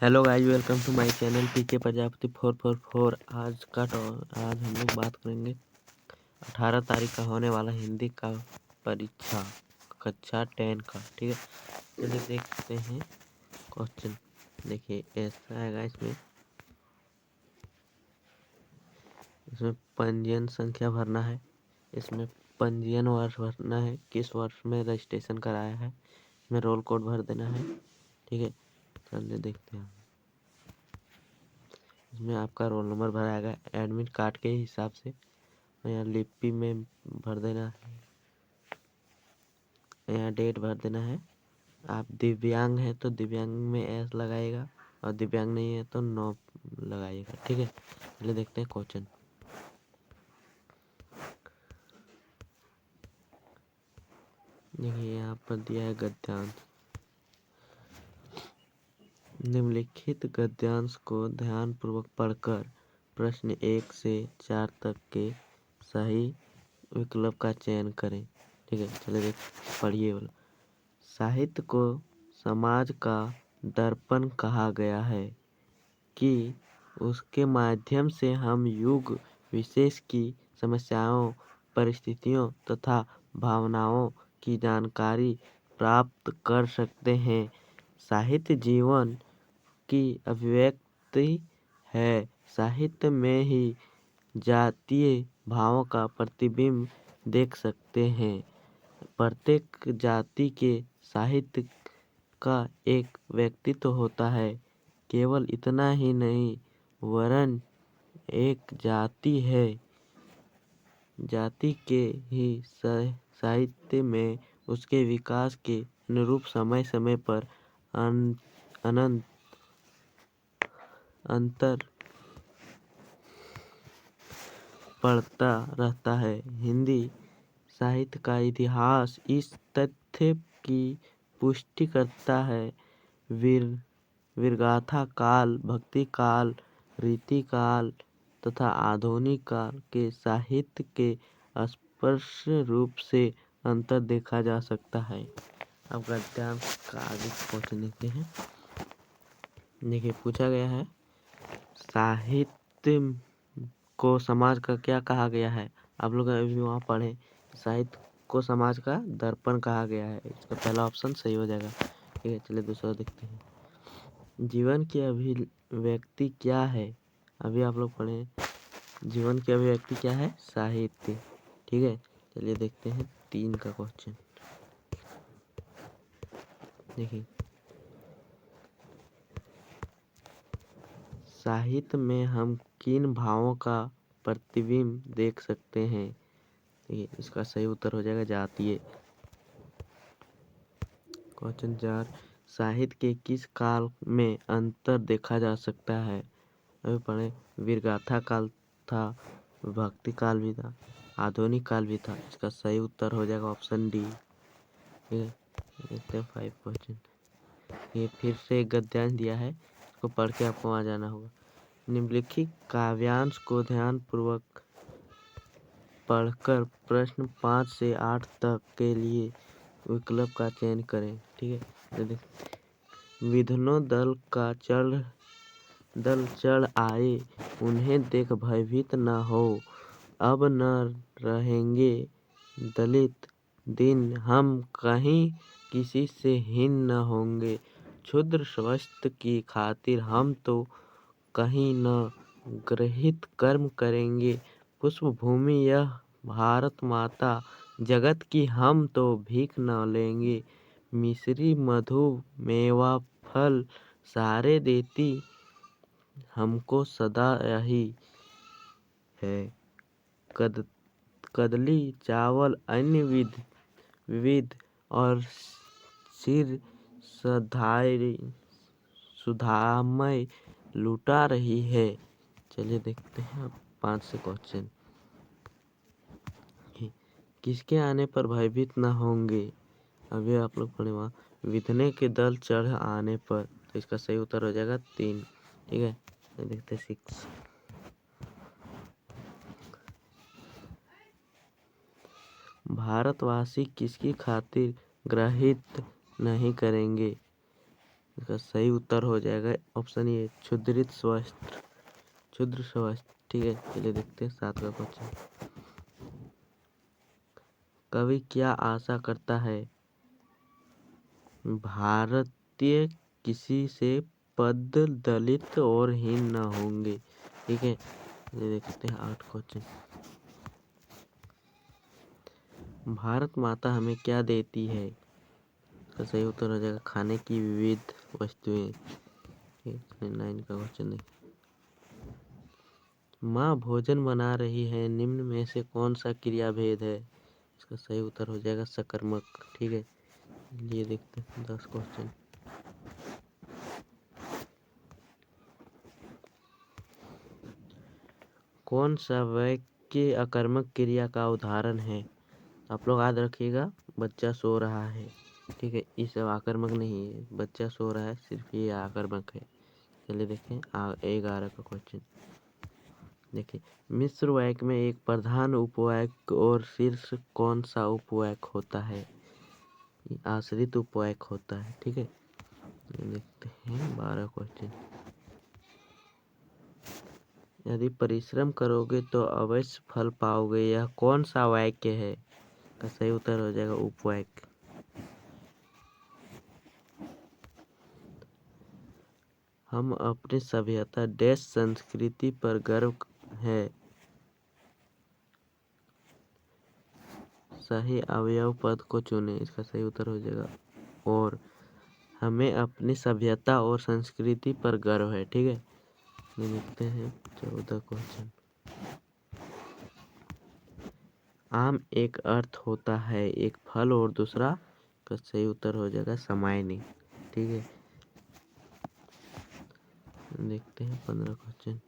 Hello guys, welcome to my channel PK Prajapati 444। आज हम लोग बात करेंगे 18 तारीख का होने वाला हिंदी का परीक्षा कक्षा 10 का। ठीक है, चलिए देखते हैं क्वेश्चन। देखिए ऐसा है इसमें पंजीयन संख्या भरना है, इसमें पंजीयन वर्ष भरना है, किस वर्ष में रजिस्ट्रेशन कराया है, इसमें रोल कोड भर देना है। ठीक है, चलिए देखते हैं। इसमें आपका रोल नंबर भराया गया एडमिट कार्ड के हिसाब से, यहाँ लिपि में भर देना है, यहाँ डेट भर देना है। आप दिव्यांग है तो दिव्यांग में एस लगाएगा और दिव्यांग नहीं है तो नो लगाइएगा। ठीक है, चलिए देखते हैं क्वेश्चन। देखिए यहाँ पर दिया है गद्यांश। निम्नलिखित गद्यांश को ध्यानपूर्वक पढ़कर प्रश्न 1 से 4 तक के सही विकल्प का चयन करें। ठीक है, चलिए पढ़िए। बोलो, साहित्य को समाज का दर्पण कहा गया है कि उसके माध्यम से हम युग विशेष की समस्याओं, परिस्थितियों तथा भावनाओं की जानकारी प्राप्त कर सकते हैं। साहित्य जीवन की अभिव्यक्ति है। साहित्य में ही जातीय भावों का प्रतिबिंब देख सकते हैं। प्रत्येक जाति के साहित्य का एक व्यक्तित्व होता है। केवल इतना ही नहीं, वरन एक जाति है, जाति के ही साहित्य में उसके विकास के अनुरूप समय समय पर अनंत अंतर पड़ता रहता है। हिंदी साहित्य का इतिहास इस तथ्य की पुष्टि करता है। वीरगाथा काल, भक्ति काल, रीति काल तथा आधुनिक काल के साहित्य के स्पष्ट रूप से अंतर देखा जा सकता है। अब गद्यांश का आगे क्वेश्चन देखते हैं। देखिए पूछा गया है, साहित्य को समाज का क्या कहा गया है। आप लोग अभी वहाँ पढ़े, साहित्य को समाज का दर्पण कहा गया है। इसका पहला ऑप्शन सही हो जाएगा। ठीक है, चलिए दूसरा देखते हैं। जीवन की अभिव्यक्ति क्या है। अभी आप लोग पढ़े, जीवन की अभिव्यक्ति क्या है, साहित्य। ठीक है, चलिए देखते हैं 3 का क्वेश्चन। देखिए, साहित्य में हम किन भावों का प्रतिबिंब देख सकते हैं। इसका सही उत्तर हो जाएगा जातीय। क्वेश्चन 4, साहित्य के किस काल में अंतर देखा जा सकता है। अभी पढ़े, वीरगाथा काल था, भक्ति काल भी था, आधुनिक काल भी था। इसका सही उत्तर हो जाएगा ऑप्शन डी। ठीक है, देखते हैं 5 क्वेश्चन। ये फिर से एक गद्यांश दिया है, इसको पढ़ के आपको वहाँ जाना होगा। निम्नलिखित काव्यांश को ध्यानपूर्वक पढ़कर प्रश्न 5 से 8 तक के लिए विकल्प का चयन करें। ठीक है, विधनों दल चढ़ आए, उन्हें देख भयभीत न हो। अब न रहेंगे दलित दिन, हम कहीं किसी से हीन न होंगे। क्षुद्र स्वास्थ्य की खातिर हम तो कहीं न गृहीत कर्म करेंगे। पुष्प भूमि यह भारत माता, जगत की हम तो भीख न लेंगे। मिश्री मधु मेवा फल सारे देती, हमको सदा यही है। कदली चावल अन्य विविध और सिर सुधामय लुटा रही है। चलिए देखते हैं 5 से क्वेश्चन। किसके आने पर भयभीत न होंगे। अभी आप लोग पढ़े वहाँ, विधने के दल चढ़ आने पर, तो इसका सही उत्तर हो जाएगा 3। ठीक है, देखते हैं 6। भारतवासी किसकी खातिर ग्रहित नहीं करेंगे। इसका सही उत्तर हो जाएगा ऑप्शन ए क्षुद्रित स्वास्थ्य, क्षुद्र स्वास्थ्य। ठीक है, चलिए देखते हैं 7 का क्वेश्चन। कवि क्या आशा करता है भारतीय किसी से पद दलित और हीन न होंगे। ठीक है, ये देखते हैं 8 क्वेश्चन। भारत माता हमें क्या देती है। इसका सही उत्तर हो जाएगा खाने की विविध वस्तुएं। ठीक है, 9 का क्वेश्चन देखिए। माँ भोजन बना रही है, निम्न में से कौन सा क्रिया भेद है। इसका सही उत्तर हो जाएगा सकर्मक। ठीक है, ये देखते हैं 10 क्वेश्चन। कौन सा वाक्य अकर्मक क्रिया का उदाहरण है। आप लोग याद रखिएगा, बच्चा सो रहा है। ठीक है, ये सब आकर्मक नहीं है, बच्चा सो रहा है सिर्फ ये आकर्मक है। चलिए देखें 11 का क्वेश्चन। देखिए, मिश्र वाक्य में एक प्रधान उपवाक्य और शीर्ष कौन सा उपवाक्य होता है। आश्रित उपवाक्य होता है। ठीक है, देखते हैं 12 क्वेश्चन। यदि परिश्रम करोगे तो अवश्य फल पाओगे, यह कौन सा वाक्य है। का सही उत्तर हो जाएगा उपवाक्य। हम अपनी सभ्यता डैश संस्कृति पर गर्व है। सही अवयव पद को चुने। इसका सही उत्तर हो जाएगा और हमें अपनी सभ्यता और संस्कृति पर गर्व है। ठीक है, ये देखते हैं 14 क्वेश्चन। आम एक अर्थ होता है, एक फल और दूसरा। का सही उत्तर हो जाएगा समायनी। ठीक है, देखते हैं 15 क्वेश्चन।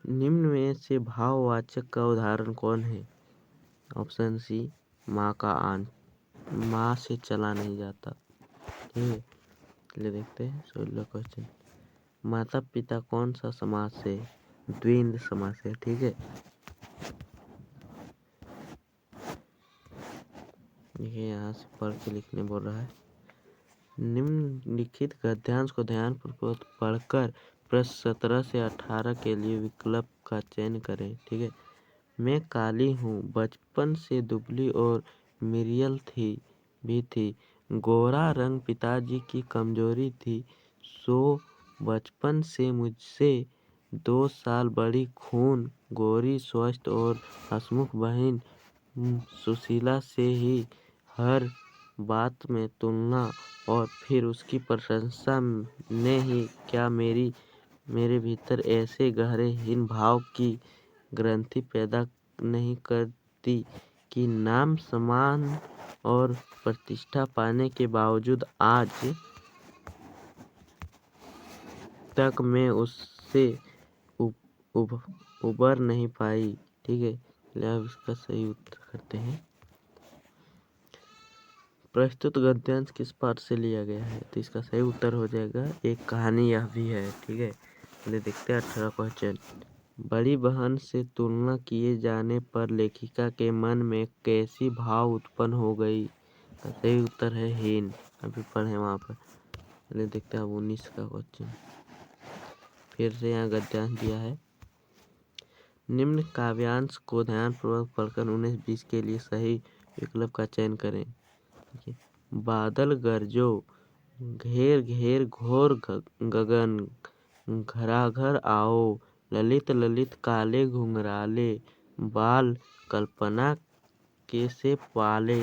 निम्न में से भाववाचक का उदाहरण कौन है। ऑप्शन सी माँ का आन, माँ से चला नहीं जाता। ठीक है, चलिए देखते हैं 16 क्वेश्चन। माता पिता कौन सा समास है। द्विंद समास है। ठीक है, ये यहाँ से पढ़ के लिखने बोल रहा है। निम्नलिखित गद्यांश को ध्यानपूर्वक पढ़कर प्रश्न 17 से 18 के लिए विकल्प का चयन करें। ठीक है, मैं काली हूँ, बचपन से दुबली और मिरियल थी। गोरा रंग पिताजी की कमजोरी थी, सो बचपन से मुझसे 2 साल बड़ी खून गोरी स्वस्थ और हंसमुख बहन सुशीला से ही हर बात में तुलना और फिर उसकी प्रशंसा ने ही क्या मेरे भीतर ऐसे गहरे हीन भाव की ग्रंथि पैदा नहीं करती कि नाम सम्मान और प्रतिष्ठा पाने के बावजूद आज तक मैं उससे उबर नहीं पाई। ठीक है, अब इसका सही उत्तर करते हैं। प्रस्तुत गद्यांश किस पाठ से लिया गया है। तो इसका सही उत्तर हो जाएगा एक कहानी यह भी है। ठीक है, चलिए देखते हैं 18 क्वेश्चन। बड़ी बहन से तुलना किए जाने पर लेखिका के मन में कैसी भाव उत्पन्न हो गई। तो सही उत्तर है हीन। अभी पढ़े वहाँ पर। चलिए देखते हैं 19 का क्वेश्चन। फिर से यहाँ गद्यांश दिया है। निम्न काव्यांश को ध्यानपूर्वक पढ़कर 19-20 के लिए सही विकल्प का चयन करें। बादल गरजो, घेर घेर घोर गगन, घराघर आओ, ललित ललित काले घुंघराले, बाल कल्पना के से पाले।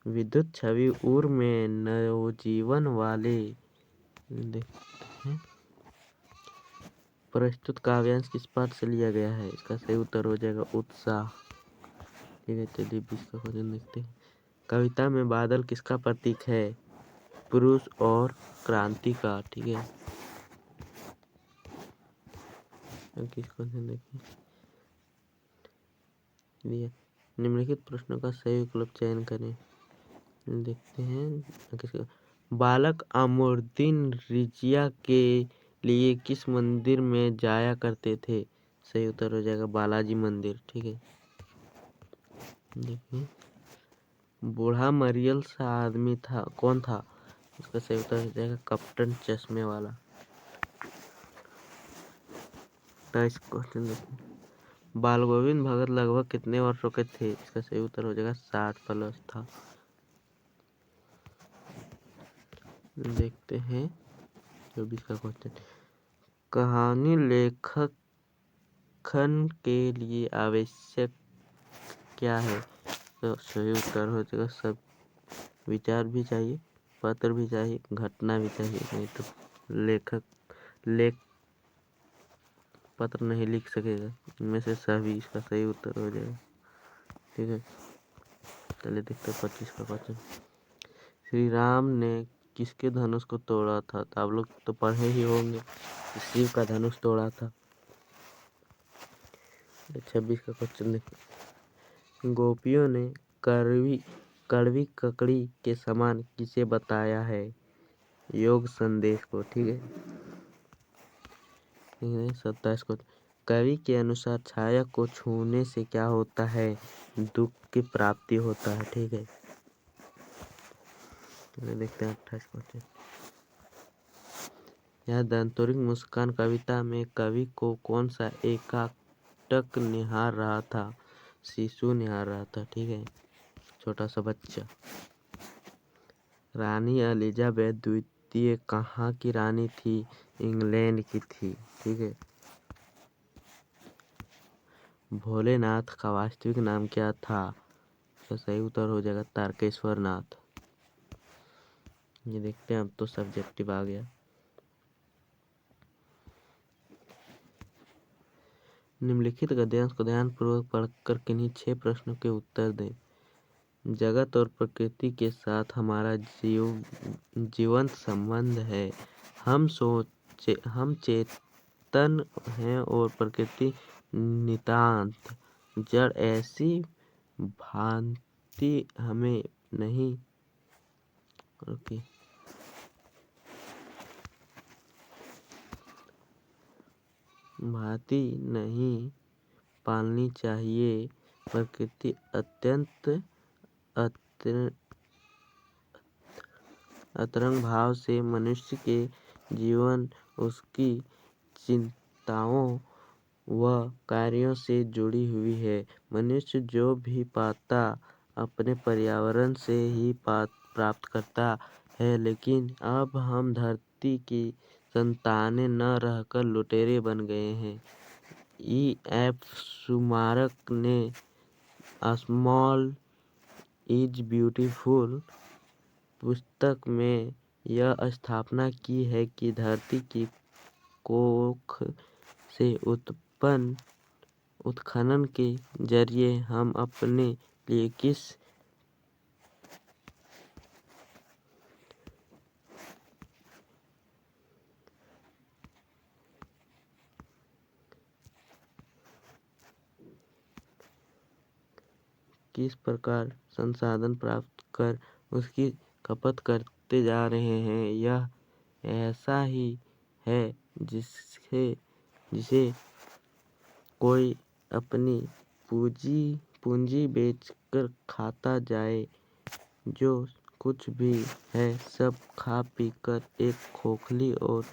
विद्युत छवि उर में नवजीवन वाले। देखते हैं प्रस्तुत काव्यांश किस पाठ से लिया गया है। इसका सही उत्तर हो जाएगा उत्साह। ठीक है, चलिए 20 का क्वेश्चन देखते हैं। कविता में बादल किसका प्रतीक है। पुरुष और क्रांति का। ठीक है, किस क्वेश्चन देखिए। निम्नलिखित प्रश्नों का सही विकल्प चयन करें। देखते हैं किसका। बालक अमरुद्दीन रिजिया के लिए किस मंदिर में जाया करते थे। सही उत्तर हो जाएगा बालाजी मंदिर। ठीक है, देखिए बूढ़ा मरियल सा आदमी था, कौन था? इसका सही उत्तर हो जाएगा कप्तान चश्मे वाला। नेक्स्ट क्वेश्चन देखिए, बाल गोविंद भगत लगभग कितने वर्षों के थे? इसका सही उत्तर हो जाएगा 60+ था। देखते हैं 24 का क्वेश्चन, कहानी लेखन के लिए आवश्यक क्या है? तो सही उत्तर हो जाएगा सब विचार भी चाहिए, पत्र भी चाहिए, घटना भी चाहिए, नहीं तो लेख पत्र नहीं लिख सकेगा। इनमें से सभी इसका सही उत्तर हो जाएगा। ठीक है, चलिए देखते हैं 25 का क्वेश्चन, श्री राम ने किसके धनुष को तोड़ा था? तो आप लोग तो पढ़े ही होंगे, शिव का धनुष तोड़ा था। 26 का क्वेश्चन देखिए, गोपियों ने कड़वी ककड़ी के समान किसे बताया है? योग संदेश को। ठीक है, 27 को, कवि के अनुसार छाया को छूने से क्या होता है? दुख की प्राप्ति होता है। ठीक है, देखते हैं 28 क्वेश्चन, यह दंतोरिक मुस्कान कविता में कवि को कौन सा एकांतक निहार रहा था? शिशु निहार रहा था। ठीक है, छोटा सा बच्चा। रानी एलिजाबेथ द्वितीय कहाँ की रानी थी? इंग्लैंड की थी। ठीक है, भोलेनाथ का वास्तविक नाम क्या था? इसका सही उत्तर हो जाएगा तारकेश्वर नाथ। ये देखते हैं, अब तो सब्जेक्टिव आ गया। निम्नलिखित गद्यांश को ध्यानपूर्वक पढ़कर किन्हीं 6 प्रश्नों के उत्तर दें। जगत और प्रकृति के साथ हमारा जीवंत संबंध है। हम चेतन हैं और प्रकृति नितांत जड़, ऐसी भांति हमें नहीं पालनी चाहिए। प्रकृति अत्यंत अंतरंग भाव से मनुष्य के जीवन, उसकी चिंताओं व कार्यों से जुड़ी हुई है। मनुष्य जो भी पाता अपने पर्यावरण से ही प्राप्त करता है, लेकिन अब हम धरती की संतानें न रहकर लुटेरे बन गए हैं। E.F. सुमारक ने स्मॉल इज ब्यूटीफुल पुस्तक में यह स्थापना की है कि धरती की कोख से उत्खनन के जरिए हम अपने लिए किस प्रकार संसाधन प्राप्त कर उसकी खपत करते जा रहे हैं। यह ऐसा ही है जिसे कोई अपनी पूंजी बेचकर खाता जाए। जो कुछ भी है सब खा पी कर एक खोखली और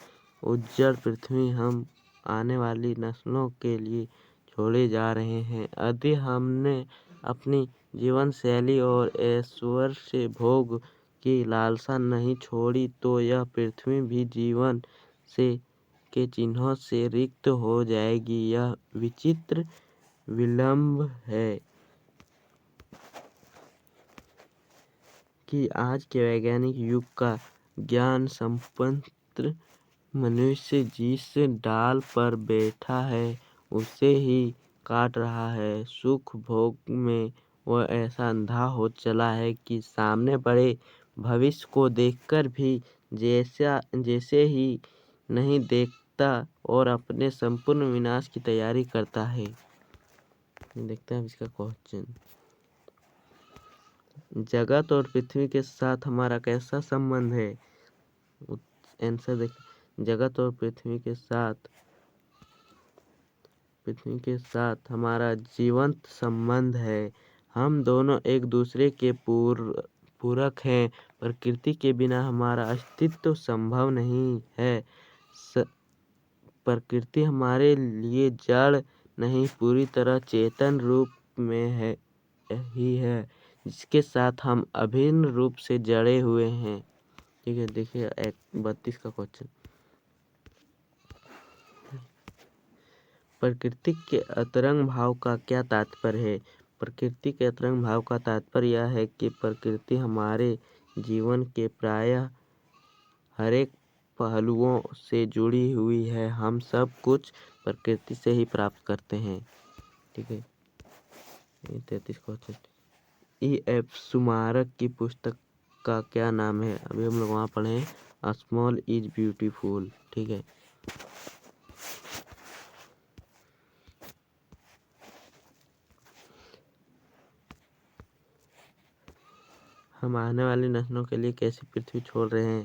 उज्जड़ पृथ्वी हम आने वाली नस्लों के लिए छोड़े जा रहे हैं। यदि हमने अपनी जीवन शैली और ऐश्वर्य भोग की लालसा नहीं छोड़ी तो यह पृथ्वी भी जीवन के चिन्हों से रिक्त हो जाएगी। यह विचित्र विलंब है कि आज के वैज्ञानिक युग का ज्ञान संपन्न मनुष्य जिस डाल पर बैठा है उसे ही काट रहा है। सुख भोग में वह ऐसा अंधा हो चला है कि सामने बड़े भविष्य को देखकर भी जैसे ही नहीं देखता और अपने संपूर्ण विनाश की तैयारी करता है। देखते हैं इसका क्वेश्चन, जगत और पृथ्वी के साथ हमारा कैसा संबंध है? आंसर देखिए, जगत और पृथ्वी के साथ हमारा जीवंत संबंध है। हम दोनों एक दूसरे के पूरक हैं। प्रकृति के बिना हमारा अस्तित्व संभव नहीं है। प्रकृति हमारे लिए जड़ नहीं, पूरी तरह चेतन रूप में ही है, जिसके साथ हम अभिन्न रूप से जड़े हुए हैं। ठीक है, देखिए 32 का क्वेश्चन। प्रकृति के अंतरंग भाव का क्या तात्पर्य है? प्रकृति के अंतरंग भाव का तात्पर्य यह है कि प्रकृति हमारे जीवन के प्रायः हर एक पहलुओं से जुड़ी हुई है। हम सब कुछ प्रकृति से ही प्राप्त करते हैं। ठीक है, 33 क्वेश्चन। E.F. सुमारक की पुस्तक का क्या नाम है? अभी हम लोग वहाँ पढ़े स्मॉल इज ब्यूटीफुल। ठीक है, हम आने वाली नस्लों के लिए कैसी पृथ्वी छोड़ रहे हैं?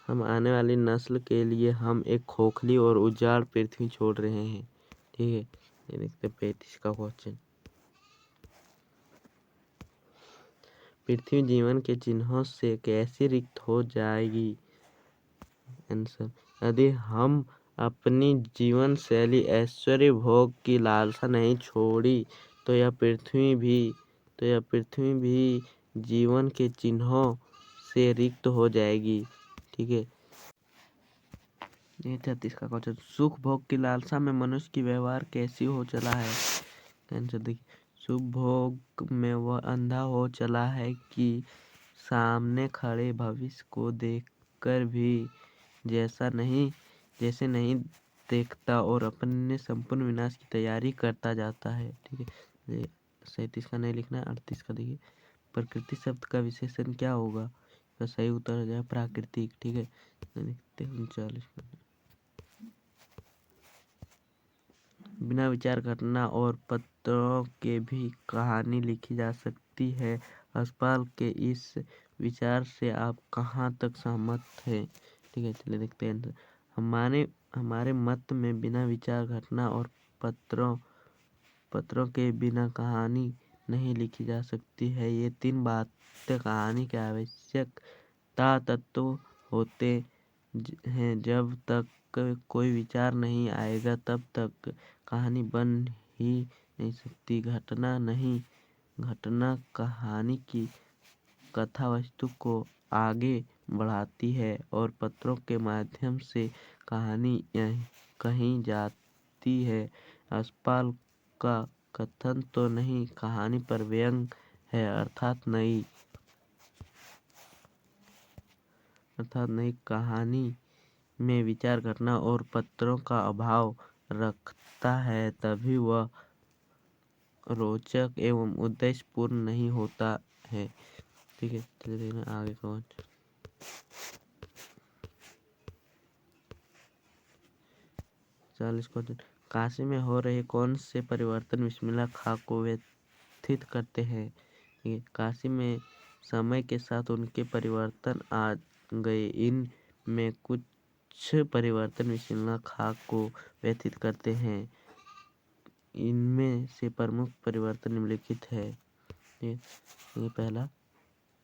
हम आने वाली नस्ल के लिए हम एक खोखली और उजाड़ पृथ्वी छोड़ रहे हैं। ठीक है, ये देखते 35 का क्वेश्चन। पृथ्वी जीवन के चिन्हों से कैसे रिक्त हो जाएगी? आंसर, यदि हम अपनी जीवन शैली ऐश्वर्य भोग की लालसा नहीं छोड़ी तो यह पृथ्वी भी जीवन के चिन्हों से रिक्त हो जाएगी। ठीक है, ये 36 का क्वेश्चन। सुख भोग की लालसा में मनुष्य की व्यवहार कैसी हो चला है? आंसर देखिए, सुख भोग में वह अंधा हो चला है कि सामने खड़े भविष्य को देखकर भी जैसे नहीं देखता और अपने संपूर्ण विनाश की तैयारी करता जाता है। ठीक है, 37 का नहीं लिखना है। 38 का देखिए, प्रकृति शब्द का विशेषण क्या होगा? तो सही उत्तर हो जाए प्राकृतिक। ठीक है, देखते हैं 39 का। बिना विचार घटना और पत्रों के भी कहानी लिखी जा सकती है। हर्षपाल के इस विचार से आप कहाँ तक सहमत हैं? ठीक है, चलिए देखते हैं। हमारे मत में बिना विचार घटना और पत्रों के बिना कहानी नहीं लिखी जा सकती है। ये तीन बातें कहानी के आवश्यकता तत्व होते हैं। जब तक कोई विचार नहीं आएगा तब तक कहानी बन ही नहीं सकती। घटना कहानी की कथा वस्तु को आगे बढ़ाती है और पत्रों के माध्यम से कहानी कही जाती है। यशपाल का कथन तो नहीं, कहानी पर व्यंग है, अर्थात नई कहानी में विचार घटना और पत्रों का अभाव रखता है, तभी वह रोचक एवं उद्देश्यपूर्ण नहीं होता है। ठीक है, चलिए आगे कौन। 40 क्वेश्चन। काशी में हो रहे कौन से परिवर्तन बिस्मिल्लाह खां को व्यथित करते हैं? काशी में समय के साथ उनके परिवर्तन आ गए। इनमें कुछ परिवर्तन बिस्मिल्लाह खां को व्यथित करते हैं। इनमें से प्रमुख परिवर्तन निम्नलिखित है। ये पहला,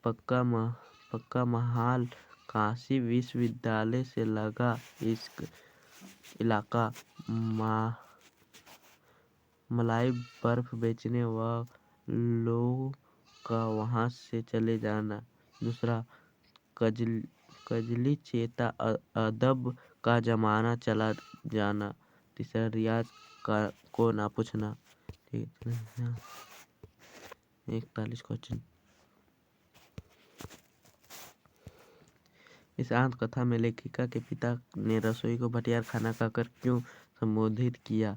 पक्का महाल काशी विश्वविद्यालय से लगा इलाका मलाई बर्फ बेचने व लोगों का वहां से चले जाना। दूसरा, कजली चेता अदब का जमाना चला जाना। तीसरा, रियाज को ना पूछना। ठीक है, 41 क्वेश्चन। इस आत्मकथा में लेखिका के पिता ने रसोई को भटियार खाना कहकर क्यों संबोधित किया?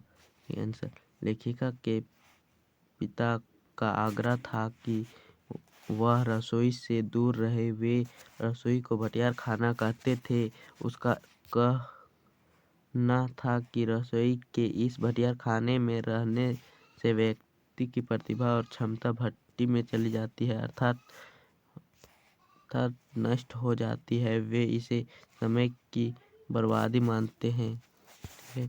आंसर, लेखिका के पिता का आग्रह था कि वह रसोई से दूर रहे। वे रसोई को भटियार खाना कहते थे। उसका कहना था कि रसोई के इस भटियार खाने में रहने से व्यक्ति की प्रतिभा और क्षमता भट्टी में चली जाती है, अर्थात नष्ट हो जाती है। वे इसे समय की बर्बादी मानते हैं। ठीक है,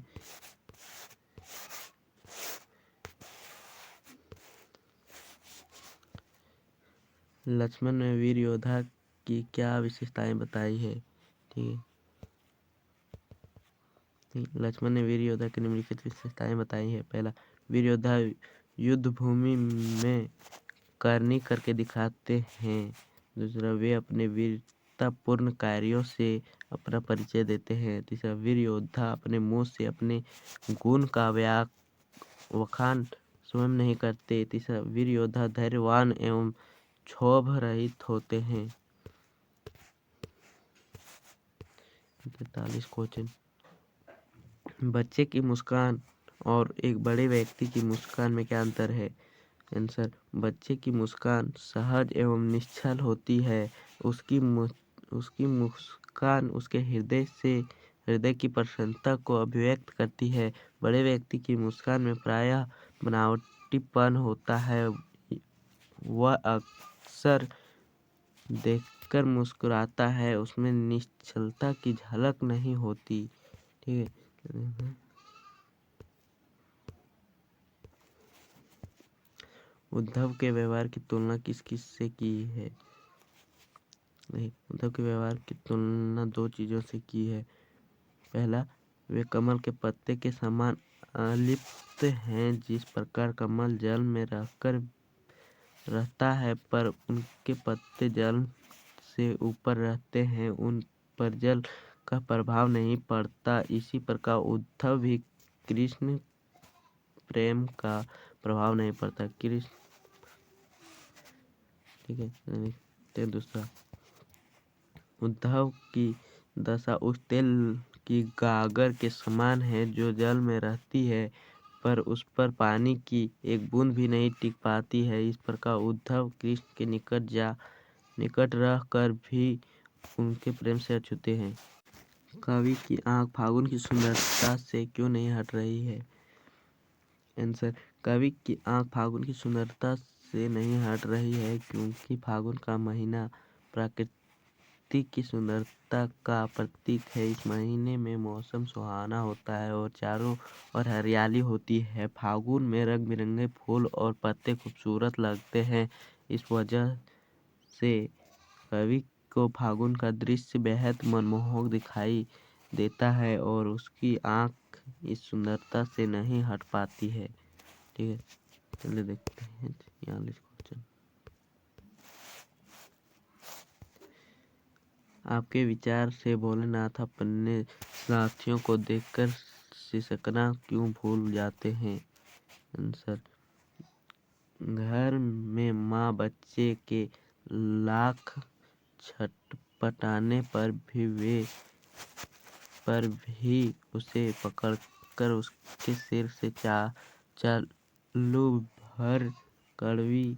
लक्ष्मण ने वीर योद्धा की क्या विशेषताएं बताई है? ठीक है, लक्ष्मण ने वीर योद्धा की निम्नलिखित विशेषताएं बताई है। पहला, वीर योद्धा युद्ध भूमि में करनी करके दिखाते हैं। दूसरा, वे अपने वीरतापूर्ण कार्यों से अपना परिचय देते हैं। तीसरा, वीर योद्धा अपने मुंह से अपने गुण का वखान स्वयं नहीं करते। तीसरा, वीर योद्धा धैर्यवान एवं क्षोभ रहित होते हैं। 43 क्वेश्चन। बच्चे की मुस्कान और एक बड़े व्यक्ति की मुस्कान में क्या अंतर है? आंसर, बच्चे की मुस्कान सहज एवं निश्चल होती है। उसकी मुस्कान उसके हृदय की प्रसन्नता को अभिव्यक्त करती है। बड़े व्यक्ति की मुस्कान में प्रायः बनावटीपन होता है। वह अक्सर देखकर मुस्कुराता है, उसमें निश्चलता की झलक नहीं होती। ठीक है। उद्धव के व्यवहार की तुलना किस किस से की है? उद्धव के व्यवहार की तुलना दो चीजों से की है। पहला, वे कमल के पत्ते के समान अलिप्त हैं। जिस प्रकार कमल जल में रहता है पर उनके पत्ते जल से ऊपर रहते हैं, उन पर जल का प्रभाव नहीं पड़ता, इसी प्रकार उद्धव भी कृष्ण प्रेम का प्रभाव नहीं पड़ता। कृष्ण, ठीक है। दूसरा, उद्धव की दशा उस तेल की गागर के समान है जो जल में रहती है पर उस पर पानी की एक बूंद भी नहीं टिक पाती है। इस प्रकार उद्धव कृष्ण के निकट रह कर भी उनके प्रेम से अछूते हैं। कवि की आंख फागुन की सुंदरता से क्यों नहीं हट रही है? आंसर, कवि की आंख फागुन की सुंदरता से नहीं हट रही है क्योंकि फागुन का महीना प्रकृति की सुंदरता का प्रतीक है। इस महीने में मौसम सुहाना होता है और चारों ओर हरियाली होती है। फागुन में रंग बिरंगे फूल और पत्ते खूबसूरत लगते हैं। इस वजह से कवि को फागुन का दृश्य बेहद मनमोहक दिखाई देता है और उसकी आंख इस सुंदरता से नहीं हट पाती है। ठीक है, चलिए देखते हैं 46 क्वेश्चन। आपके विचार से भोलेनाथ अपने साथियों को देखकर सिसकना क्यों भूल जाते हैं? आंसर, घर में माँ बच्चे के लाख छटपटाने पर भी उसे पकड़कर उसके सिर से चालू भर कड़वी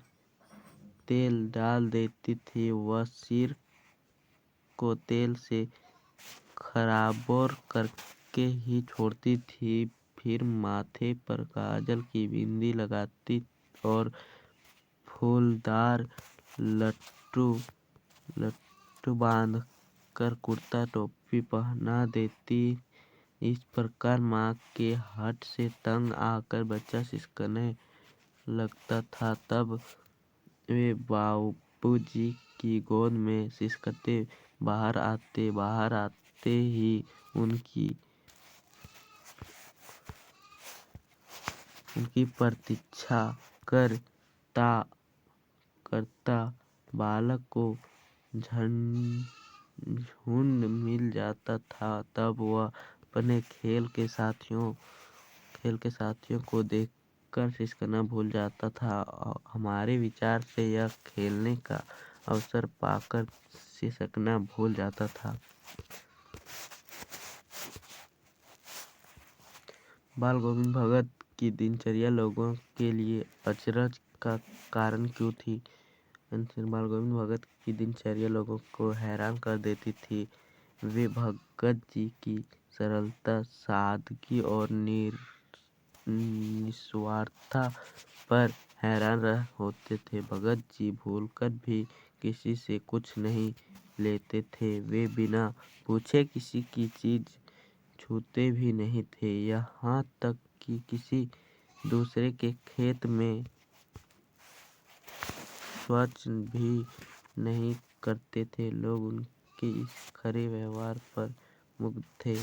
तेल डाल देती थी। वह सिर को तेल से खराबोर करके ही छोड़ती थी। फिर माथे पर काजल की बिंदी लगाती और फूलदार लट्टू बांधकर कुर्ता टोपी पहना देती। इस प्रकार माँ के हठ से तंग आकर बच्चा सिसकने लगता था। तब वे बाबूजी की गोद में सिसकते बाहर आते ही उनकी प्रतीक्षा करता बालक को झुंड मिल जाता था। तब वह अपने खेल के साथियों को देखकर सिसकना भूल जाता था। हमारे विचार से यह खेलने का अवसर पाकर सिसकना भूल जाता था। बाल गोविंद भगत की दिनचर्या लोगों के लिए अचरज का कारण क्यों थी? बाल गोविंद भगत की दिनचर्या लोगों को हैरान कर देती थी। वे भगत जी की सरलता, सादगी और निस्वार्थता पर हैरान होते थे। भगत जी भूलकर भी किसी से कुछ नहीं लेते थे। वे बिना पूछे किसी की चीज छूते भी नहीं थे। यहाँ तक कि किसी दूसरे के खेत में स्वच्छ भी नहीं करते थे। लोग उनके इस खरे व्यवहार पर मुग्ध थे।